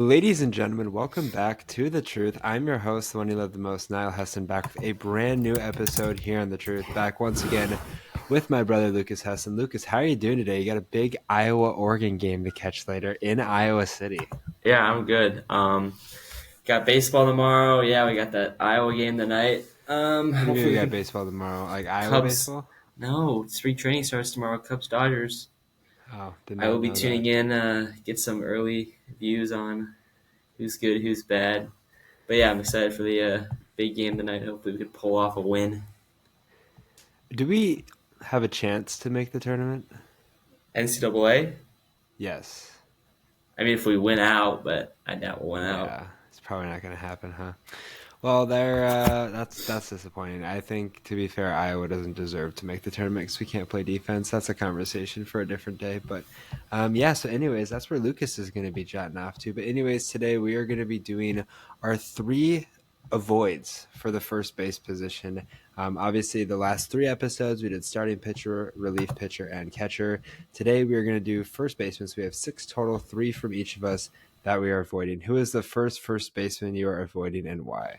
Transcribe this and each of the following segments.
Ladies and gentlemen, welcome back to The Truth. I'm your host, the one you love the most, Niall Heston, back with a brand new episode here on The Truth. Back once again with my brother, Lucas Heston. Lucas, how are you doing today? You got a big Iowa-Oregon game to catch later in Iowa City. Yeah, I'm good. Got baseball tomorrow. Yeah, we got that Iowa game tonight. What do you mean Hopefully we we got can. baseball tomorrow? Like Iowa Cubs. baseball? No, spring training starts tomorrow. Cubs Dodgers. Oh, did I will not be know that. tuning in. Get some early views on who's good, who's bad. But yeah, I'm excited for the big game tonight. Hopefully we can pull off a win. Do we have a chance to make the tournament? NCAA. Yes. I mean, if we win out, but I doubt we'll win out. Yeah, it's probably not going to happen, huh? Well, that's disappointing. I think, to be fair, Iowa doesn't deserve to make the tournament because we can't play defense. That's a conversation for a different day. But yeah. So, anyways, that's where Lucas is going to be jotting off to. But anyways, today we are going to be doing our three avoids for the first base position. Obviously, the last three episodes we did starting pitcher, relief pitcher, and catcher. Today we are going to do first baseman. So we have six total, three from each of us that we are avoiding. Who is the first baseman you are avoiding and why?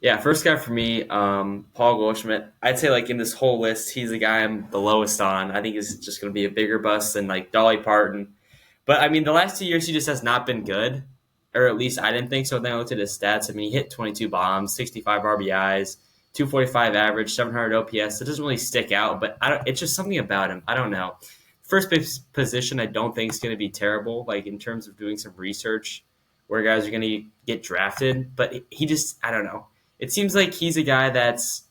Yeah, first guy for me, Paul Goldschmidt. I'd say like in this whole list, he's the guy I'm the lowest on. I think he's just going to be a bigger bust than like Dolly Parton. But I mean, the last 2 years he just has not been good, or at least I didn't think so. Then I looked at his stats. I mean, he hit 22 bombs, 65 RBIs, 245 average, 700 OPS. It doesn't really stick out, but I don't. It's just something about him. I don't know. First base position, I don't think is going to be terrible. Like in terms of doing some research, where guys are going to get drafted, but he just, I don't know. It seems like he's a guy that's.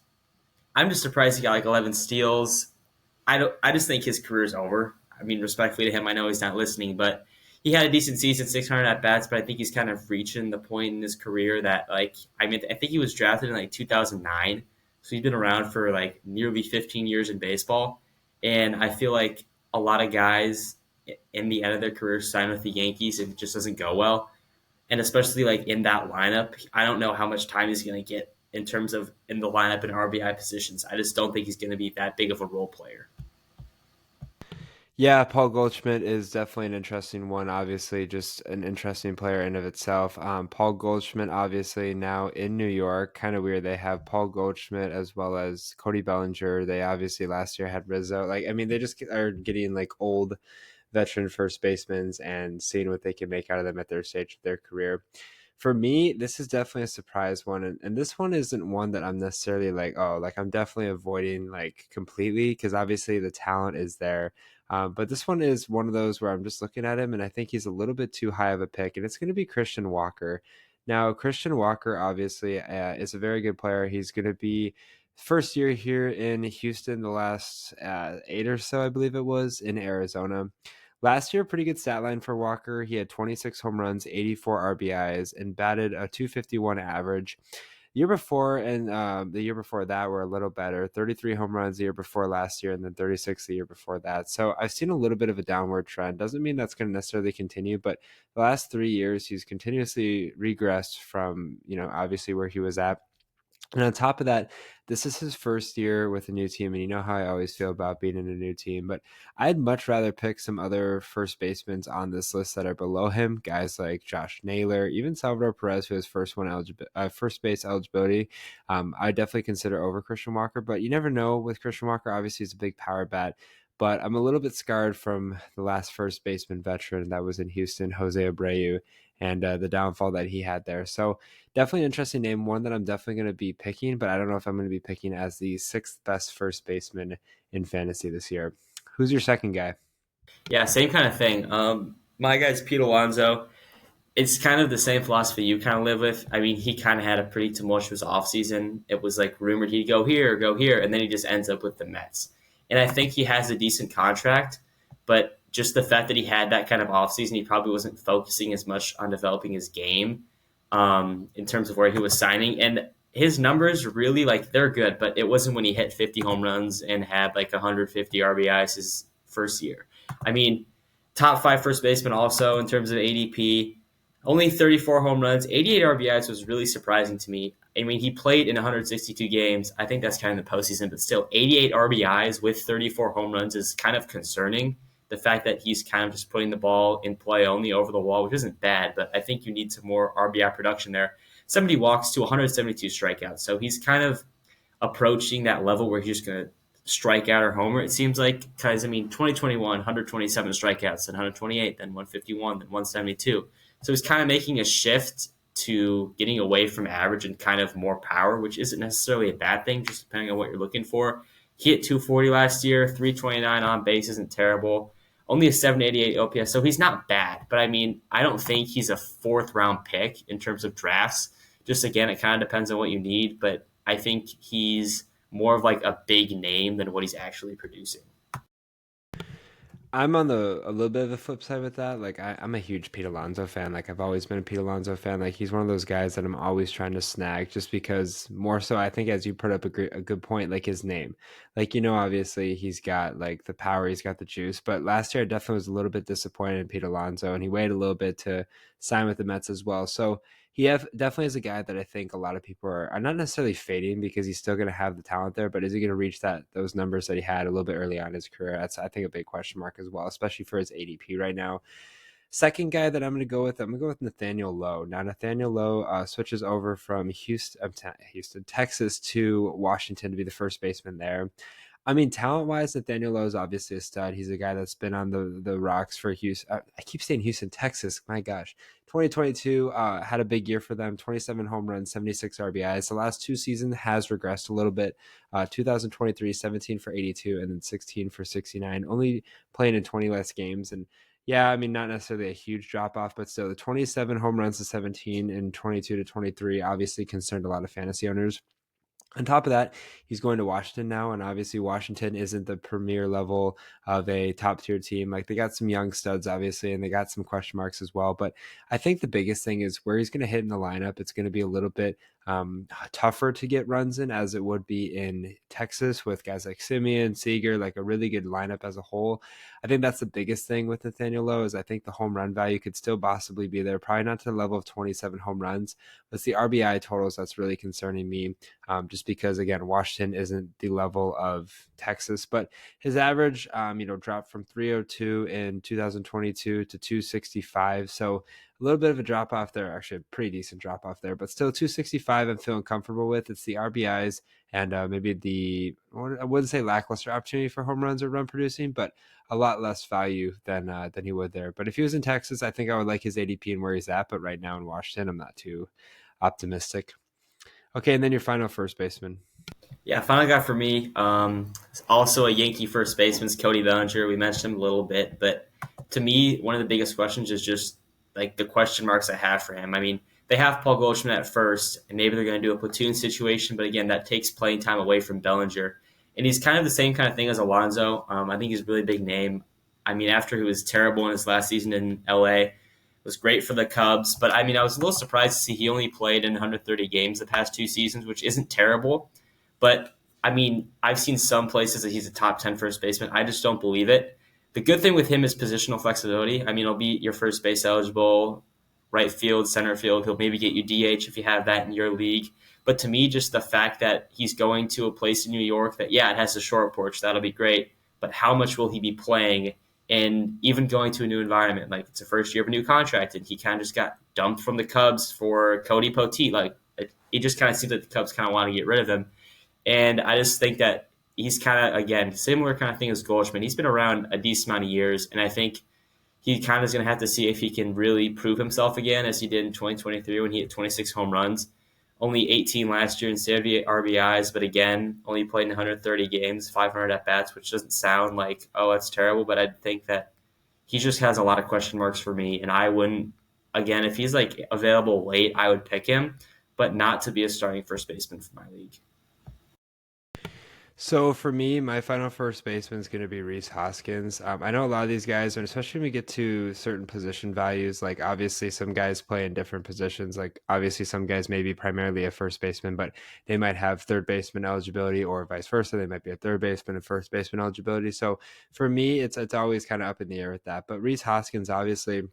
I'm just surprised he got like 11 steals. I just think his career is over. I mean, respectfully to him, I know he's not listening, but he had a decent season, 600 at bats. But I think he's kind of reaching the point in his career that, like, I mean, I think he was drafted in like 2009, so he's been around for like nearly 15 years in baseball, and I feel like a lot of guys in the end of their career sign with the Yankees and it just doesn't go well, and especially like in that lineup, I don't know how much time he's going to get in terms of in the lineup and RBI positions. I just don't think he's going to be that big of a role player. Yeah, Paul Goldschmidt is definitely an interesting one. Obviously, just an interesting player in of itself. Paul Goldschmidt, obviously now in New York. Kind of weird. They have Paul Goldschmidt as well as Cody Bellinger. They obviously last year had Rizzo. Like, I mean, they just are getting like old veteran first basemen and seeing what they can make out of them at their stage of their career. For me, this is definitely a surprise one, and this one isn't one that I'm necessarily like, oh, like I'm definitely avoiding like completely because obviously the talent is there. But this one is one of those where I'm just looking at him and I think he's a little bit too high of a pick, and it's going to be Christian Walker. Now, Christian Walker obviously is a very good player. He's going to be first year here in Houston, the last eight or so, I believe it was, in Arizona. Last year, pretty good stat line for Walker. He had 26 home runs, 84 RBIs, and batted a 251 average. Year before and the year before that were a little better. 33 home runs the year before last year, and then 36 the year before that. So I've seen a little bit of a downward trend. Doesn't mean that's going to necessarily continue, but the last 3 years he's continuously regressed from obviously where he was at. And on top of that, this is his first year with a new team, and you know how I always feel about being in a new team. But I'd much rather pick some other first basemen on this list that are below him, guys like Josh Naylor, even Salvador Perez, who has first base eligibility. I definitely consider over Christian Walker, but you never know with Christian Walker. Obviously, he's a big power bat. But I'm a little bit scarred from the last first baseman veteran that was in Houston, Jose Abreu, and the downfall that he had there. So definitely an interesting name, one that I'm definitely going to be picking, but I don't know if I'm going to be picking as the sixth best first baseman in fantasy this year. Who's your second guy? Yeah, same kind of thing. My guy's Pete Alonso. It's kind of the same philosophy you kind of live with. I mean, he kind of had a pretty tumultuous offseason. It was like rumored he'd go here, and then he just ends up with the Mets. And I think he has a decent contract, but just the fact that he had that kind of offseason, he probably wasn't focusing as much on developing his game in terms of where he was signing. And his numbers really, like, they're good, but it wasn't when he hit 50 home runs and had like 150 RBIs his first year. I mean, top five first baseman also in terms of ADP. Only 34 home runs, 88 RBIs was really surprising to me. I mean, he played in 162 games. I think that's kind of the postseason, but still, 88 RBIs with 34 home runs is kind of concerning the fact that he's kind of just putting the ball in play only over the wall, which isn't bad, but I think you need some more RBI production there. 70 walks to 172 strikeouts. So he's kind of approaching that level where he's just going to strike out or homer, it seems like. Because, 2021, 127 strikeouts, then 128, then 151, then 172. So he's kind of making a shift to getting away from average and kind of more power, which isn't necessarily a bad thing, just depending on what you're looking for. He hit 240 last year, 329 on base isn't terrible. Only a 788 OPS, so he's not bad. But I don't think he's a fourth round pick in terms of drafts. Just again, it kind of depends on what you need, but I think he's more of like a big name than what he's actually producing. I'm on a little bit of the flip side with that. Like I'm a huge Pete Alonso fan. Like I've always been a Pete Alonso fan. Like he's one of those guys that I'm always trying to snag, just because more so. I think as you put up a good point, like his name, like obviously he's got like the power, he's got the juice. But last year I definitely was a little bit disappointed in Pete Alonso, and he waited a little bit to sign with the Mets as well. So definitely is a guy that I think a lot of people are not necessarily fading, because he's still going to have the talent there, but is he going to reach those numbers that he had a little bit early on in his career? That's, I think, a big question mark as well, especially for his ADP right now. Second guy that I'm going to go with Nathaniel Lowe. Now, Nathaniel Lowe switches over from Houston, Texas to Washington to be the first baseman there. Talent-wise, Nathaniel Lowe is obviously a stud. He's a guy that's been on the rocks for Houston. I keep saying Houston, Texas. My gosh. 2022 had a big year for them. 27 home runs, 76 RBIs. The last two seasons has regressed a little bit. 2023, 17 for 82, and then 16 for 69. Only playing in 20 less games. And yeah, not necessarily a huge drop-off, but still, the 27 home runs to 17 and 22 to 23 obviously concerned a lot of fantasy owners. On top of that, he's going to Washington now, and obviously Washington isn't the premier level of a top-tier team. Like, they got some young studs, obviously, and they got some question marks as well. But I think the biggest thing is where he's going to hit in the lineup. It's going to be a little bit tougher to get runs in, as it would be in Texas with guys like Simeon, Seager, like a really good lineup as a whole. I think that's the biggest thing with Nathaniel Lowe, is I think the home run value could still possibly be there. Probably not to the level of 27 home runs, but it's the RBI totals that's really concerning me. Just because, again, Washington isn't the level of Texas, but his average, dropped from 302 in 2022 to 265. So a little bit of a drop off there, actually a pretty decent drop off there, but still 265 I'm feeling comfortable with. It's the RBIs and maybe I wouldn't say lackluster opportunity for home runs or run producing, but a lot less value than he would there. But if he was in Texas, I think I would like his ADP and where he's at. But right now in Washington, I'm not too optimistic. Okay, and then your final first baseman. Yeah, final guy for me. Also a Yankee first baseman, Cody Bellinger. We mentioned him a little bit, but to me, one of the biggest questions is just like the question marks I have for him. They have Paul Goldschmidt at first, and maybe they're going to do a platoon situation, but again, that takes playing time away from Bellinger. And he's kind of the same kind of thing as Alonso. I think he's a really big name. After he was terrible in his last season in LA, was great for the Cubs, but I was a little surprised to see he only played in 130 games the past two seasons, which isn't terrible. But I've seen some places that he's a top 10 first baseman. I just don't believe it. The good thing with him is positional flexibility. He'll be your first base eligible, right field, center field. He'll maybe get you DH if you have that in your league. But to me, just the fact that he's going to a place in New York that, yeah, it has a short porch, that'll be great. But how much will he be playing? And even going to a new environment, like it's the first year of a new contract, and he kind of just got dumped from the Cubs for Cody Poteet. Like it just kind of seems like the Cubs kind of want to get rid of him. And I just think that he's kind of, again, similar kind of thing as Goldschmidt. He's been around a decent amount of years, and I think he kind of is going to have to see if he can really prove himself again, as he did in 2023 when he hit 26 home runs. Only 18 last year and 78 RBIs, but again, only played in 130 games, 500 at-bats, which doesn't sound like, oh, that's terrible, but I think that he just has a lot of question marks for me, and I wouldn't, again, if he's like available late, I would pick him, but not to be a starting first baseman for my league. So for me, my final first baseman is going to be Rhys Hoskins. I know a lot of these guys, and especially when we get to certain position values, like obviously some guys play in different positions. Like obviously some guys may be primarily a first baseman, but they might have third baseman eligibility, or vice versa. They might be a third baseman and first baseman eligibility. So for me, it's always kind of up in the air with that. But Rhys Hoskins, obviously,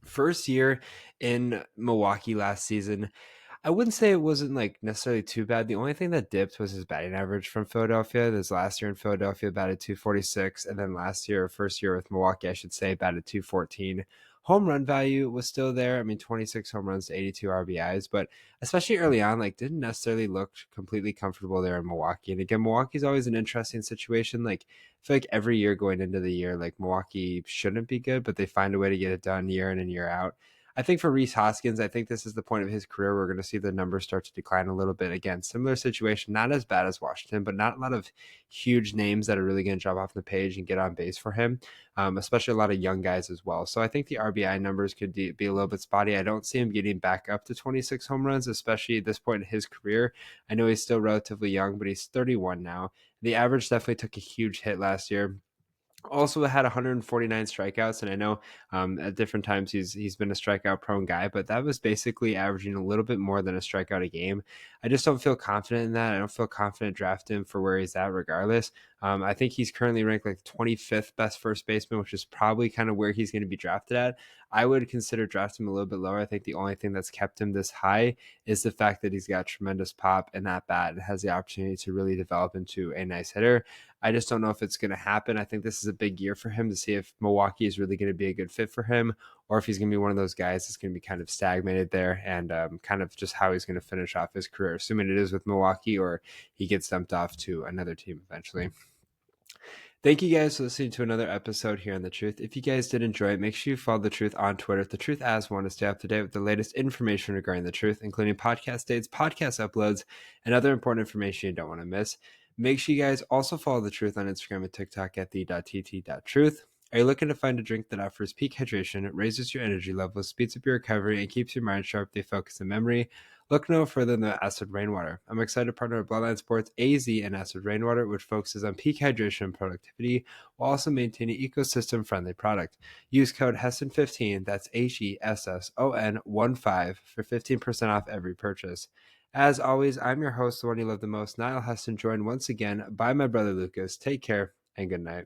first year in Milwaukee last season, I wouldn't say it wasn't like necessarily too bad. The only thing that dipped was his batting average from Philadelphia. This last year in Philadelphia batted 246, and then last year, first year with Milwaukee, I should say, batted 214. Home run value was still there. I mean, 26 home runs to 82 RBIs, but especially early on, like didn't necessarily look completely comfortable there in Milwaukee. And again, Milwaukee's always an interesting situation. Like I feel like every year going into the year, like Milwaukee shouldn't be good, but they find a way to get it done year in and year out. I think for Rhys Hoskins, I think this is the point of his career. We're going to see the numbers start to decline a little bit. Again, similar situation, not as bad as Washington, but not a lot of huge names that are really going to drop off the page and get on base for him, especially a lot of young guys as well. So I think the RBI numbers could be a little bit spotty. I don't see him getting back up to 26 home runs, especially at this point in his career. I know he's still relatively young, but he's 31 now. The average definitely took a huge hit last year. Also had 149 strikeouts, and I know at different times he's been a strikeout prone guy, but that was basically averaging a little bit more than a strikeout a game. I just don't feel confident in that. I don't feel confident drafting him for where he's at, regardless. I think he's currently ranked like 25th best first baseman, which is probably kind of where he's going to be drafted at. I would consider drafting him a little bit lower. I think the only thing that's kept him this high is the fact that he's got tremendous pop in that bat and has the opportunity to really develop into a nice hitter. I just don't know if it's going to happen. I think this is a big year for him to see if Milwaukee is really going to be a good fit for him, or if he's going to be one of those guys that's going to be kind of stagnated there and kind of just how he's going to finish off his career, assuming it is with Milwaukee or he gets dumped off to another team eventually. Thank you guys for listening to another episode here on The Truth. If you guys did enjoy it, make sure you follow The Truth on Twitter, The Truth as one, to stay up to date with the latest information regarding The Truth, including podcast dates, podcast uploads, and other important information you don't want to miss. Make sure you guys also follow The Truth on Instagram and TikTok at the.tt.truth. Are you looking to find a drink that offers peak hydration, raises your energy levels, speeds up your recovery, and keeps your mind sharp, they focus and memory? Look no further than the Acid Rainwater. I'm excited to partner with Bloodline Sports AZ and Acid Rainwater, which focuses on peak hydration and productivity while also maintaining ecosystem-friendly product. Use code HESSON15, that's HESSON15 for 15% off every purchase. As always, I'm your host, the one you love the most, Niall Heston, joined once again by my brother Lucas. Take care and good night.